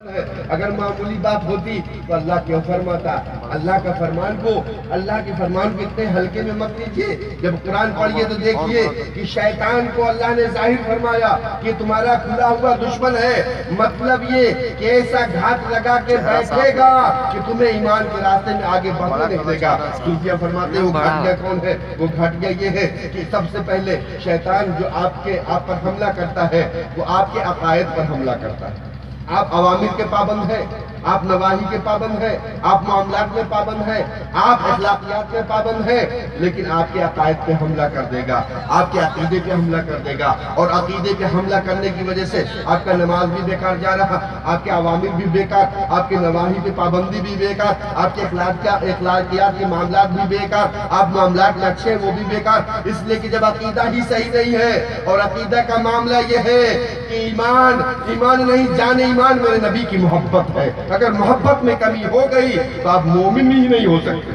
اگر معمولی بات ہوتی تو اللہ کیوں فرماتا؟ اللہ کا فرمان کو، اللہ کے فرمان کو اتنے ہلکے میں مت لیجیے۔ جب قرآن پڑھیے تو دیکھیے کہ شیطان کو اللہ نے ظاہر فرمایا کہ تمہارا کھلا ہوا دشمن ہے، مطلب یہ کہ ایسا گھات لگا کے بیٹھے گا کہ تمہیں ایمان کے راستے میں آگے بڑھنے نہیں دے گا۔ صوفیہ فرماتے ہیں وہ گھاٹیا کون ہے؟ وہ گھاٹیا یہ ہے کہ سب سے پہلے شیطان جو آپ پر حملہ کرتا ہے وہ آپ کے عقائد پر حملہ کرتا ہے۔ آپ اوامر کے پابند ہیں، آپ نواہی کے پابند ہیں، آپ معاملات میں پابند ہیں، آپ اخلاقیات میں پابند ہیں، لیکن آپ کے عقائد پہ حملہ کر دے گا، آپ کے عقیدے پہ حملہ کر دے گا، اور عقیدے پہ حملہ کرنے کی وجہ سے آپ کا نماز بھی بیکار جا رہا، آپ کے اوامر بھی بیکار، آپ کے نواہی پہ پابندی بھی بیکار، آپ کے اخلاقیات کے معاملات بھی بیکار، آپ معاملات میں اچھے وہ بھی بیکار۔ اس لیے کہ جب عقیدہ ہی صحیح نہیں ہے، اور عقیدہ کا معاملہ یہ ہے کہ ایمان نہیں، جان ایمان میرے نبی کی محبت ہے۔ اگر محبت میں کمی ہو گئی تو آپ مومن ہی نہیں ہو سکتے۔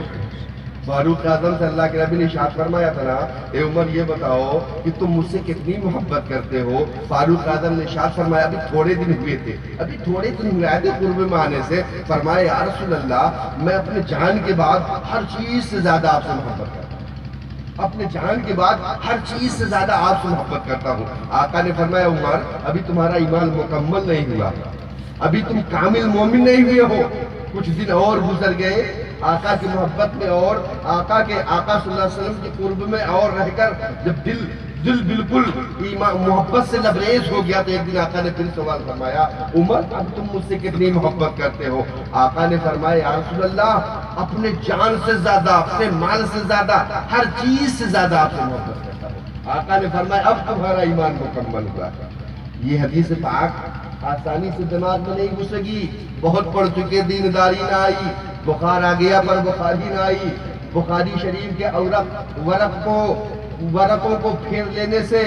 فاروق اعظم سے اللہ کے نبی نے ارشاد فرمایا تھا نا، اے عمر یہ بتاؤ کہ تم مجھ سے کتنی محبت کرتے ہو؟ فاروق اعظم نے ارشاد فرمایا ابھی تھوڑے دن ہوئے تھے، قرب میں آنے سے، فرمایا یا رسول اللہ میں اپنے جان کے بعد ہر چیز سے زیادہ آپ سے محبت کرتا ہوں، اپنے جان کے بعد ہر چیز سے زیادہ آپ سے محبت کرتا ہوں۔ آقا نے فرمایا عمر ابھی تمہارا ایمان مکمل نہیں ہوا، ابھی تم کامل مومن نہیں ہوئے ہو، کچھ دن اور گزر گئے آقا کی محبت میں، اور آقا صلی اللہ علیہ وسلم کے قرب میں اور رہ کر جب دل بالکل محبت سے لبریز ہو گیا تو ایک دن آقا نے پھر سوال فرمایا عمر اب تم مجھ سے کتنی محبت کرتے ہو؟ آقا نے فرمایا یا رسول اللہ اپنے جان سے زیادہ، اپنے مال سے زیادہ، ہر چیز سے زیادہ آپ سے محبت کرتا ہوں۔ آقا نے فرمایا اب تمہارا ایمان مکمل ہوا۔ یہ حدیث پاک آسانی سے دماغ میں نہیں گھسے گی، بہت پڑھ چکے دینداری نہ آئی، بخار آ گیا پر بخاری نہ آئی۔ بخاری شریف کے ورقوں کو پھیر لینے سے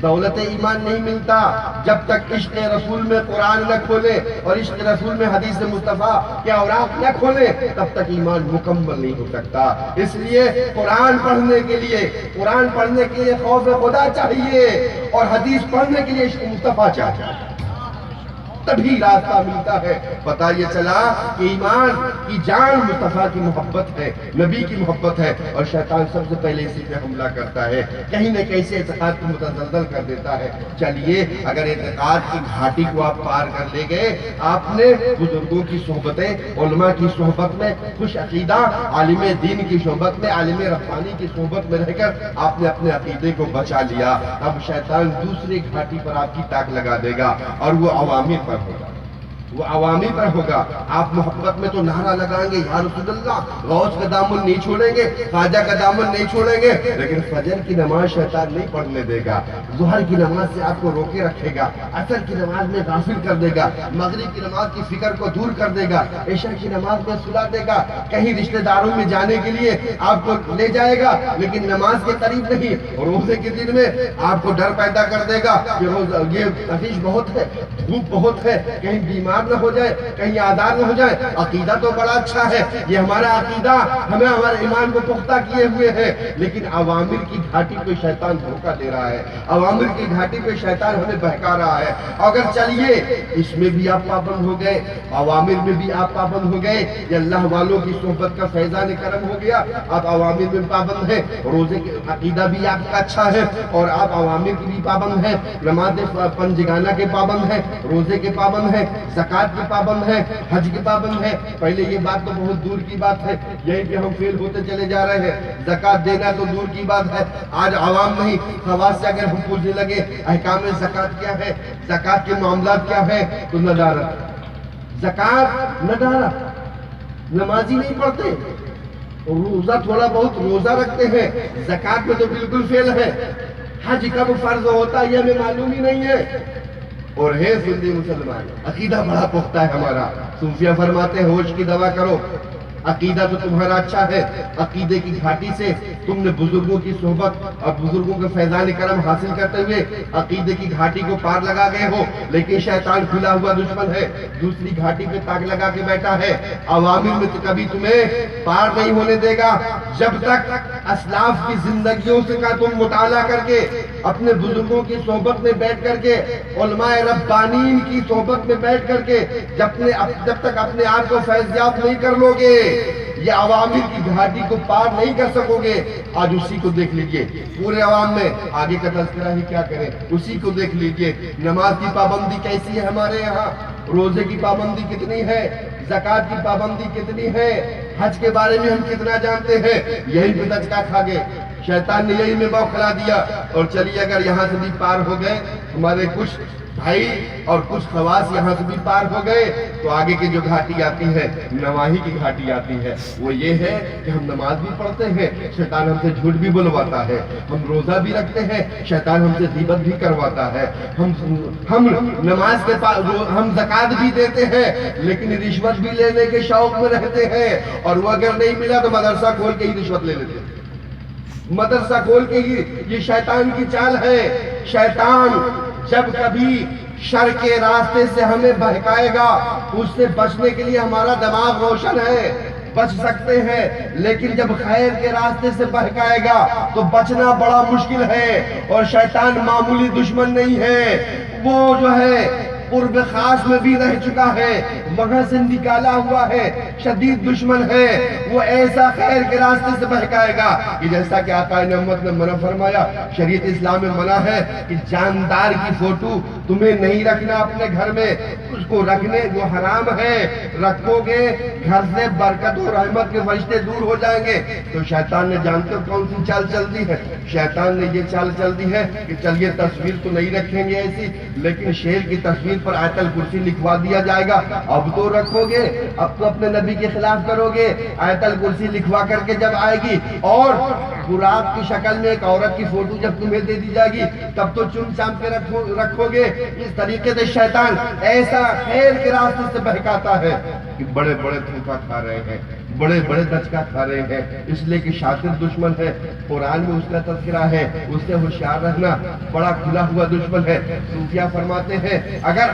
دولت ایمان نہیں ملتا، جب تک عشق رسول میں قرآن نہ کھولے اور عشق رسول میں حدیث مصطفیٰ کے اوراق نہ کھولے تب تک ایمان مکمل نہیں ہو سکتا۔ اس لیے قرآن پڑھنے کے لیے خوف خدا چاہیے، اور حدیث پڑھنے کے لیے عشق مصطفیٰ چاہیے، تبھی راستہ ملتا ہے۔ پتہ یہ چلا کہ ایمان کی جان مصطفیٰ کی محبت ہے، نبی کی محبت ہے، اور شیطان سب سے پہلے اسی پہ حملہ کرتا ہے، کہیں نہ کہیں سے اعتقاد کو متزلزل کر دیتا ہے۔ چلیے اگر اعتقاد کی گھاٹی کو آپ پار کر لے گئے، آپ نے بزرگوں کی صحبتیں، علماء کی صحبت میں، خوش عقیدہ عالم دین کی صحبت میں، عالم ربانی کی صحبت میں رہ کر آپ نے اپنے عقیدے کو بچا لیا، اب شیطان دوسری گھاٹی پر آپ کی تاک لگا دے گا، اور وہ عوامی پر ہوگا، وہ عوامی پر ہوگا۔ آپ محبت میں تو نعرہ لگائیں گے یا رسول اللہ، غوث کا دامن نہیں چھوڑیں گے، خواجہ کا دامن نہیں چھوڑیں گے، لیکن فجر کی نماز شیطان نہیں پڑھنے دے گا، ظہر کی نماز سے آپ کو روکے رکھے گا، عصر کی نماز میں غافل کر دے گا، مغرب کی نماز کی فکر کو دور کر دے گا، عشاء کی نماز میں سلا دے گا، کہیں رشتہ داروں میں جانے کے لیے آپ کو لے جائے گا لیکن نماز کے قریب نہیں، روزے کے دن میں آپ کو ڈر پیدا کر دے گا کہ یہ تفیش بہت ہے، دھوپ بہت ہے، کہیں بیمار نہ ہو جائے، کہیں آزار نہ ہو جائے۔ عقیدہ تو بڑا اچھا ہے، یہ ہمارا عقیدہ ہمیں ہمارے ایمان کو پختہ کیے ہوئے ہے، لیکن عوامر کی گھاٹی پہ شیطان دھوکہ دے رہا ہے، عوامر کی گھاٹی پہ شیطان ہمیں بہکا رہا ہے۔ اگر چلیے اس میں بھی آپ پابند ہو گئے، عوامر میں بھی آپ پابند ہو گئے، یہ اللہ والوں کی صحبت کا فیضان کرم ہو گیا، آپ عوامر میں پابند ہیں، روزے کے عقیدہ بھی آپ کا اچھا ہے، اور آپ عوامر کی بھی پابند ہیں، نماز پنجگانہ کے پابند ہیں، روزے کے پابند ہیں، زکوٰۃ کے پابند ہیں، حج کے پابند ہیں۔ پہلے یہ بات تو بہت دور کی بات ہے، یہیں پہ ہم فیل ہوتے چلے جا رہے ہیں، زکوٰۃ دینا تو دور کی بات ہے، آج عوام نہیں خواص سے اگر ہم پوچھنے لگے احکام زکوٰۃ کیا ہے، زکوٰۃ کے معاملات کیا ہے، تو ندارت، زکوٰۃ ندارت، نمازی نہیں پڑھتے، روزہ تھوڑا بہت روزہ رکھتے ہیں، زکوٰۃ میں تو بالکل فیل ہے، حج کب فرض ہوتا ہے یہ ہمیں معلوم ہی نہیں ہے، اور ہے سندھی مسلمان، عقیدہ بڑا پختہ ہے ہمارا۔ صوفیہ فرماتے ہیں ہوش کی دوا کرو، عقیدہ تو تمہارا اچھا ہے، عقیدے کی گھاٹی سے تم نے بزرگوں کی صحبت اور بزرگوں کا فیضان کرم حاصل کرتے ہوئے عقیدے کی گھاٹی کو پار لگا گئے ہو، لیکن شیطان کھلا ہوا دشمن ہے، دوسری گھاٹی پہ تاک لگا کے بیٹھا ہے، عوامر میں تو کبھی تمہیں پار نہیں ہونے دے گا، جب تک اسلاف کی زندگیوں سے کا تم مطالعہ کر کے اپنے بزرگوں کی صحبت میں بیٹھ کر کے، علماء ربانین کی صحبت میں بیٹھ کر کے جب تک اپنے آپ کو فیضیاب نہیں کر لو گے، یہ عوامل کی گھاٹی کو پار نہیں کر سکو گے۔ آج اسی کو دیکھ لیجئے، پورے عوام میں آگے کا تذکرہ ہی کیا کریں، اسی کو دیکھ لیجئے۔ نماز کی پابندی کیسی ہے ہمارے یہاں، روزے کی پابندی کتنی ہے، زکوٰۃ کی پابندی کتنی ہے، حج کے بارے میں ہم کتنا جانتے ہیں، یہی پہ دھچکا کھا گئے، شیطان نے یہی میں بوکھلا دیا۔ اور چلیے اگر یہاں سے بھی پار ہو گئے، ہمارے کچھ بھائی اور کچھ خواص یہاں سے بھی پار ہو گئے، تو آگے کی جو گھاٹی آتی ہے، نواحی کی گھاٹی آتی ہے، وہ یہ ہے کہ ہم نماز بھی پڑھتے ہیں، شیطان ہم سے جھوٹ بھی بلواتا ہے، ہم روزہ بھی رکھتے ہیں، شیطان ہم سے غیبت بھی کرواتا ہے، ہم نماز کے پاس ہم زکوٰۃ بھی دیتے ہیں، لیکن رشوت بھی لینے کے شوق میں رہتے ہیں، اور وہ اگر نہیں ملا تو مدرسہ کھول کے ہی رشوت لے لیتے ہیں، مدرسہ کھول کے ہی۔ یہ شیطان کی چال ہے۔ شیطان جب کبھی شر کے راستے سے ہمیں بہکائے گا، اس سے بچنے کے لیے ہمارا دماغ روشن ہے، بچ سکتے ہیں، لیکن جب خیر کے راستے سے بہکائے گا تو بچنا بڑا مشکل ہے۔ اور شیطان معمولی دشمن نہیں ہے، وہ جو ہے قرب خاص میں بھی رہ چکا ہے، وہاں سے نکالا ہوا ہے، شدید دشمن ہے۔ وہ ایسا خیر کے راستے سے بہکائے گا کہ جیسا کہ آقا نعمت نے منع فرمایا، شریعت اسلام میں منع ہے کہ جاندار کی فوٹو تمہیں نہیں رکھنا اپنے گھر میں، اس کو رکھنے وہ حرام ہے، رکھو گے گھر سے برکت و رحمت کے فرشتے دور ہو جائیں گے۔ تو شیطان نے جانتے ہو کون سی چال چل دی ہے؟ شیطان نے یہ چال چل دی ہے کہ چلیے تصویر تو نہیں رکھیں گے ایسی، لیکن شیر کی تصویر پر آیت الکرسی لکھوا دیا جائے گا۔ اب تو رکھو گے، اب تو اپنے نبی کے خلاف کرو گے، آیت الکرسی لکھوا کر کے جب آئے گی اور براق کی شکل میں ایک عورت کی فوٹو جب تمہیں دے دی جائے گی، تب تو چم چام کے رکھو گے۔ اس طریقے سے شیطان ایسا خیر کے راستے سے بہکاتا ہے کہ بڑے بڑے دھوکہ کھا رہے ہیں، بڑے بڑے دھچکا کھا رہے ہیں، اس لیے کہ شاطر دشمن ہے۔ قرآن میں اس کا تذکرہ ہے، اس سے ہوشیار رہنا، بڑا کھلا ہوا دشمن ہے۔ صوفیہ فرماتے ہیں اگر